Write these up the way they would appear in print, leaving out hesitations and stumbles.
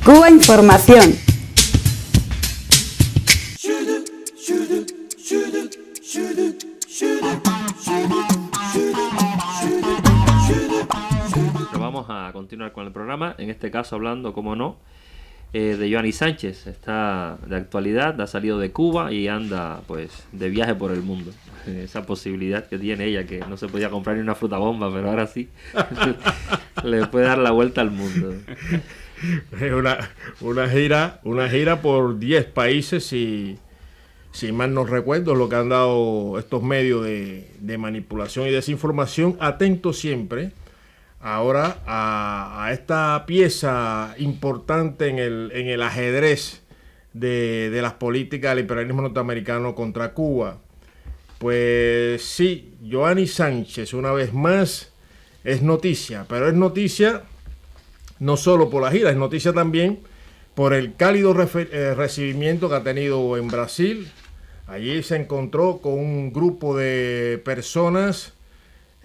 Cuba Información. Vamos a continuar con el programa, en este caso hablando, como no, de Yoani Sánchez. Está de actualidad, ha salido de Cuba y anda pues de viaje por el mundo. Esa posibilidad que tiene ella, que no se podía comprar ni una fruta bomba, pero ahora sí le puede dar la vuelta al mundo. Una gira por 10 países y, si mal no recuerdo, lo que han dado estos medios de manipulación y desinformación. Atentos siempre ahora a esta pieza importante en el ajedrez de las políticas del imperialismo norteamericano contra Cuba. Pues sí, Yoani Sánchez una vez más es noticia, pero es noticia no solo por la gira, es noticia también por el cálido recibimiento que ha tenido en Brasil. Allí se encontró con un grupo de personas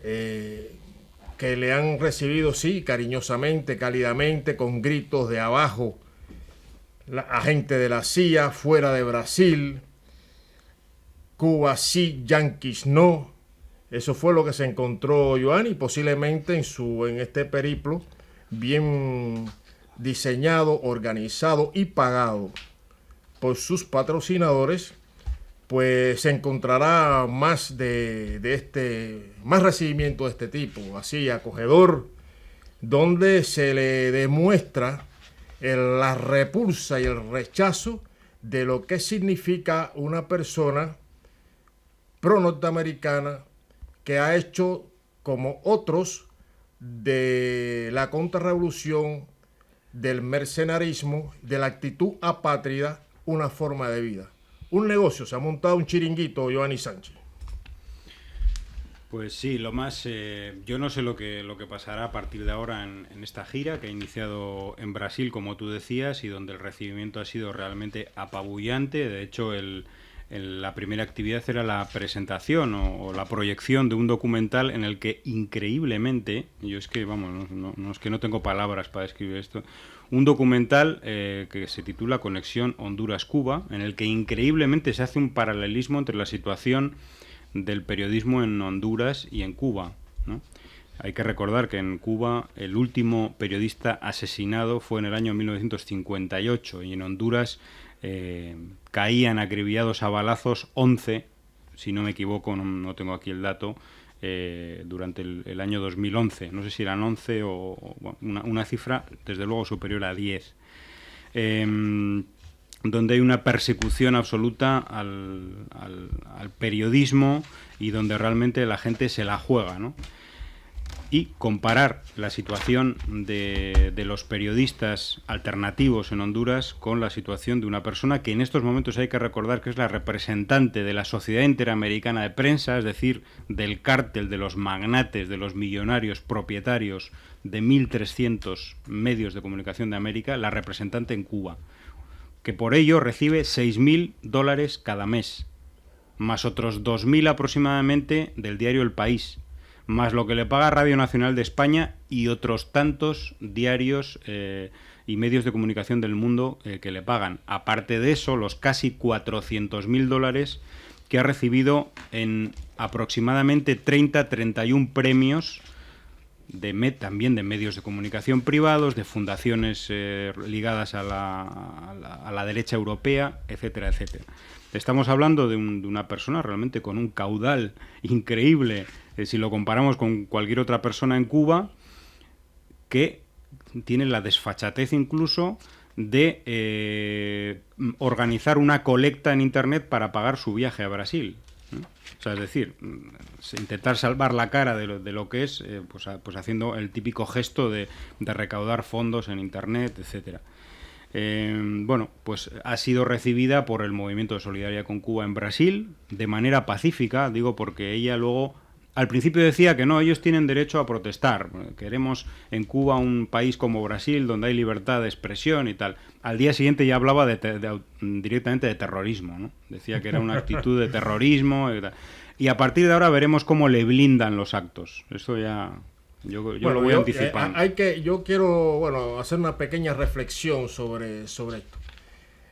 que le han recibido, sí, cariñosamente, cálidamente, con gritos de abajo, agente de la CIA, fuera de Brasil, Cuba sí, Yankees no. Eso fue lo que se encontró Yoani, posiblemente en este periplo bien diseñado, organizado y pagado por sus patrocinadores. Pues se encontrará más más recibimiento de este tipo, así acogedor, donde se le demuestra la repulsa y el rechazo de lo que significa una persona pro-norteamericana que ha hecho, como otros, de la contrarrevolución, del mercenarismo, de la actitud apátrida, una forma de vida. Un negocio, se ha montado un chiringuito, Yoani Sánchez. Pues sí, yo no sé lo que pasará a partir de ahora en esta gira que ha iniciado en Brasil, como tú decías, y donde el recibimiento ha sido realmente apabullante. De hecho, la primera actividad era la presentación o la proyección de un documental en el que increíblemente, yo es que, vamos, no es que no tengo palabras para describir esto, un documental que se titula Conexión Honduras-Cuba, en el que increíblemente se hace un paralelismo entre la situación del periodismo en Honduras y en Cuba, ¿no? Hay que recordar que en Cuba el último periodista asesinado fue en el año 1958 y en Honduras caían acribillados a balazos 11, si no me equivoco, no tengo aquí el dato, durante el año 2011. No sé si eran 11 o una cifra desde luego superior a 10. Donde hay una persecución absoluta al periodismo y donde realmente la gente se la juega, ¿no? Y comparar la situación de los periodistas alternativos en Honduras con la situación de una persona que en estos momentos hay que recordar que es la representante de la Sociedad Interamericana de Prensa, es decir, del cártel de los magnates, de los millonarios propietarios de 1.300 medios de comunicación de América, la representante en Cuba, que por ello recibe $6.000 cada mes, más otros 2.000 aproximadamente del diario El País, más lo que le paga Radio Nacional de España y otros tantos diarios y medios de comunicación del mundo que le pagan. Aparte de eso, los casi $400.000 que ha recibido en aproximadamente 31 premios también de medios de comunicación privados, de fundaciones ligadas a la derecha europea, etcétera, etcétera. Estamos hablando de una persona realmente con un caudal increíble, si lo comparamos con cualquier otra persona en Cuba, que tiene la desfachatez incluso de organizar una colecta en Internet para pagar su viaje a Brasil. O sea, es decir, intentar salvar la cara de lo que es, pues haciendo el típico gesto de recaudar fondos en Internet, etcétera. Bueno, pues ha sido recibida por el Movimiento de Solidaridad con Cuba en Brasil de manera pacífica, digo, porque ella luego al principio decía que no, ellos tienen derecho a protestar, queremos en Cuba un país como Brasil donde hay libertad de expresión y tal. Al día siguiente ya hablaba directamente de terrorismo, ¿no? Decía que era una actitud de terrorismo y tal. Y a partir de ahora veremos cómo le blindan los actos. Eso ya Yo Bueno, lo voy anticipando. Yo quiero, hacer una pequeña reflexión sobre esto.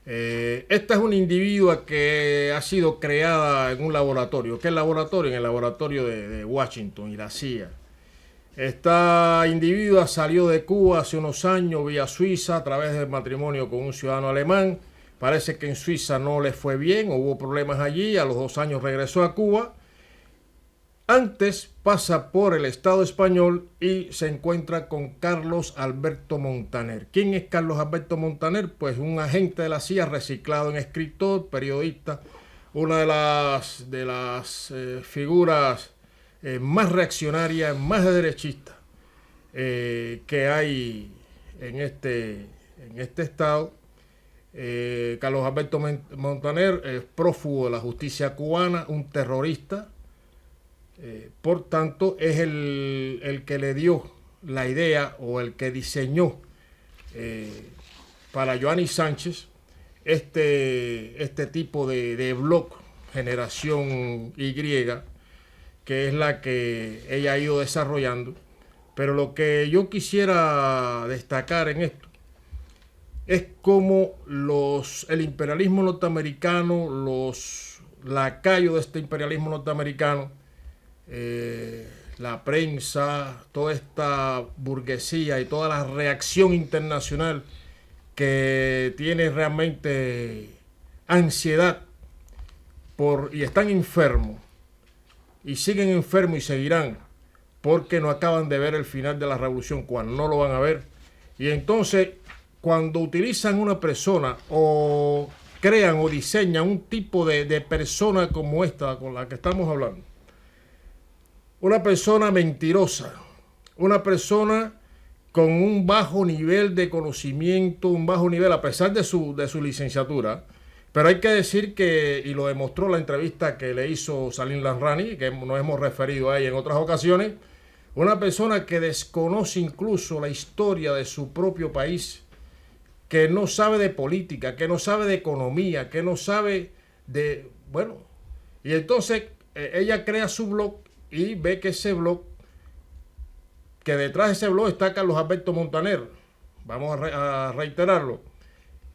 Esta es un individuo que ha sido creada en un laboratorio. ¿Qué laboratorio? En el laboratorio de Washington y la CIA. Esta individua salió de Cuba hace unos años vía Suiza a través del matrimonio con un ciudadano alemán. Parece que en Suiza no le fue bien, hubo problemas allí. A los 2 años regresó a Cuba. Antes pasa por el Estado español y se encuentra con Carlos Alberto Montaner. ¿Quién es Carlos Alberto Montaner? Pues un agente de la CIA reciclado en escritor, periodista, una de las figuras más reaccionarias, más derechistas que hay en este estado. Carlos Alberto Montaner es prófugo de la justicia cubana, un terrorista. Por tanto, es el que le dio la idea o el que diseñó para Joanny Sánchez este tipo de blog Generación Y, que es la que ella ha ido desarrollando. Pero lo que yo quisiera destacar en esto es cómo el imperialismo norteamericano, los lacayos de este imperialismo norteamericano, la prensa, toda esta burguesía y toda la reacción internacional que tiene realmente ansiedad y están enfermos y siguen enfermos y seguirán porque no acaban de ver el final de la revolución cubana, no lo van a ver. Y entonces cuando utilizan una persona o crean o diseñan un tipo de persona como esta con la que estamos hablando, una persona mentirosa, una persona con un bajo nivel de conocimiento, un bajo nivel a pesar de su licenciatura, pero hay que decir que, y lo demostró la entrevista que le hizo Salim Lamrani, que nos hemos referido a ella en otras ocasiones, una persona que desconoce incluso la historia de su propio país, que no sabe de política, que no sabe de economía, que no sabe de... y entonces ella crea su blog y ve que ese blog, que detrás de ese blog está Carlos Alberto Montaner, vamos a reiterarlo,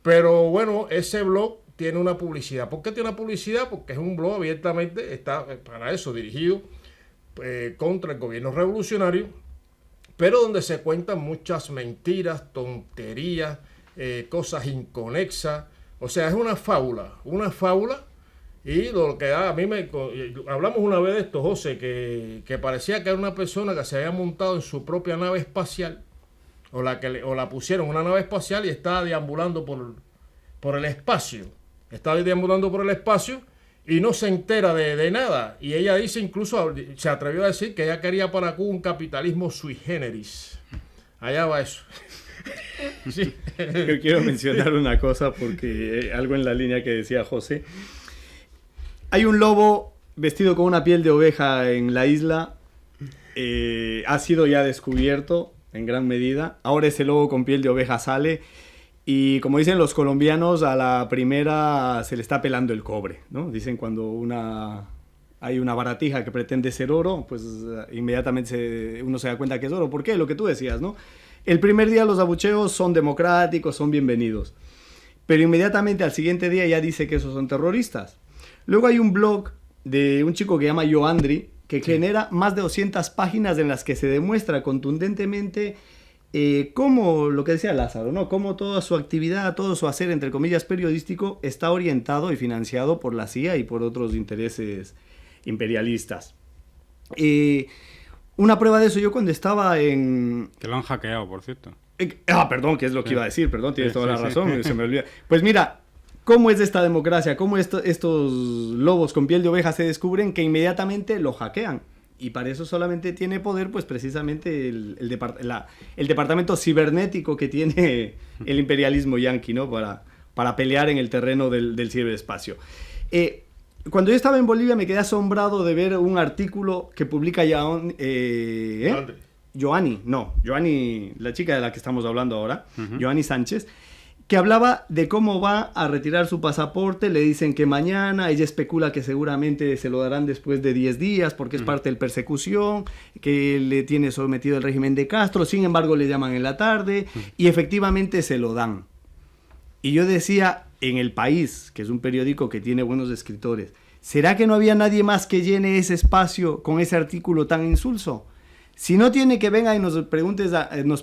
pero bueno, ese blog tiene una publicidad. ¿Por qué tiene una publicidad? Porque es un blog abiertamente, está para eso dirigido contra el gobierno revolucionario, pero donde se cuentan muchas mentiras, tonterías, cosas inconexas. O sea, es una fábula. Y lo que a mí hablamos una vez de esto, José, que parecía que era una persona que se había montado en su propia nave espacial, o la pusieron en una nave espacial y estaba deambulando por el espacio. Estaba deambulando por el espacio y no se entera de nada. Y ella dice, incluso se atrevió a decir que ella quería para Cuba un capitalismo sui generis. Allá va eso. Sí. Yo quiero mencionar una cosa porque algo en la línea que decía José. Hay un lobo vestido con una piel de oveja en la isla. Ha sido ya descubierto en gran medida. Ahora ese lobo con piel de oveja sale y, como dicen los colombianos, a la primera se le está pelando el cobre, ¿no? Dicen cuando hay una baratija que pretende ser oro, pues inmediatamente uno se da cuenta que es oro. ¿Por qué? Lo que tú decías, ¿no? El primer día los abucheos son democráticos, son bienvenidos. Pero inmediatamente al siguiente día ya dice que esos son terroristas. Luego hay un blog de un chico que se llama Yoandri, que genera más de 200 páginas en las que se demuestra contundentemente cómo, lo que decía Lázaro, ¿no? Cómo toda su actividad, todo su hacer, entre comillas, periodístico, está orientado y financiado por la CIA y por otros intereses imperialistas. Una prueba de eso, yo cuando estaba en... Que lo han hackeado, por cierto. Perdón, que es lo que iba a decir, perdón, tienes toda la razón, se me olvida. Pues mira, ¿cómo es esta democracia? ¿Cómo estos lobos con piel de oveja se descubren que inmediatamente lo hackean? Y para eso solamente tiene poder, pues precisamente el departamento cibernético que tiene el imperialismo yanqui, ¿no? Para pelear en el terreno del ciberespacio. Cuando yo estaba en Bolivia me quedé asombrado de ver un artículo que publica Joanny, la chica de la que estamos hablando ahora, Joanny Sánchez, que hablaba de cómo va a retirar su pasaporte. Le dicen que mañana, ella especula que seguramente se lo darán después de 10 días porque es parte de la persecución, que le tiene sometido el régimen de Castro. Sin embargo, le llaman en la tarde y efectivamente se lo dan. Y yo decía, en El País, que es un periódico que tiene buenos escritores, ¿será que no había nadie más que llene ese espacio con ese artículo tan insulso? Si no tiene que vengan y nos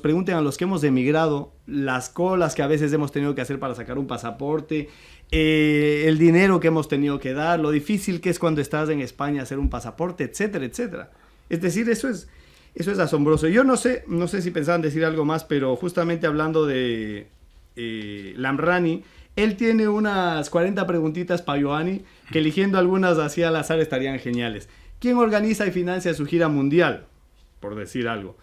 pregunten a los que hemos emigrado las colas que a veces hemos tenido que hacer para sacar un pasaporte, el dinero que hemos tenido que dar, lo difícil que es cuando estás en España hacer un pasaporte, etcétera, etcétera. Es decir, eso es asombroso. Yo no sé si pensaban decir algo más, pero justamente hablando de Lamrani, él tiene unas 40 preguntitas para Ioanni, que eligiendo algunas así al azar estarían geniales. ¿Quién organiza y financia su gira mundial? Por decir algo.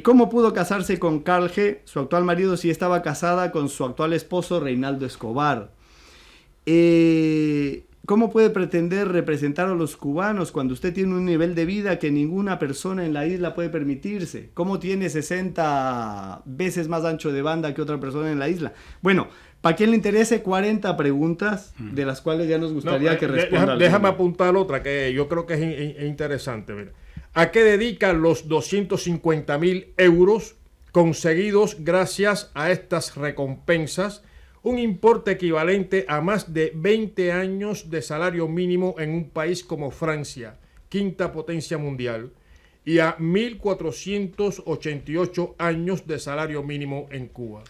¿Cómo pudo casarse con Carl G., su actual marido, si estaba casada con su actual esposo Reinaldo Escobar? ¿Cómo puede pretender representar a los cubanos cuando usted tiene un nivel de vida que ninguna persona en la isla puede permitirse? ¿Cómo tiene 60 veces más ancho de banda que otra persona en la isla? Bueno, para quien le interese, 40 preguntas, de las cuales ya nos gustaría que responda. Déjame apuntar otra que yo creo que es interesante. Mira. ¿A qué dedican los 250.000 euros conseguidos gracias a estas recompensas? Un importe equivalente a más de 20 años de salario mínimo en un país como Francia, quinta potencia mundial, y a 1.488 años de salario mínimo en Cuba.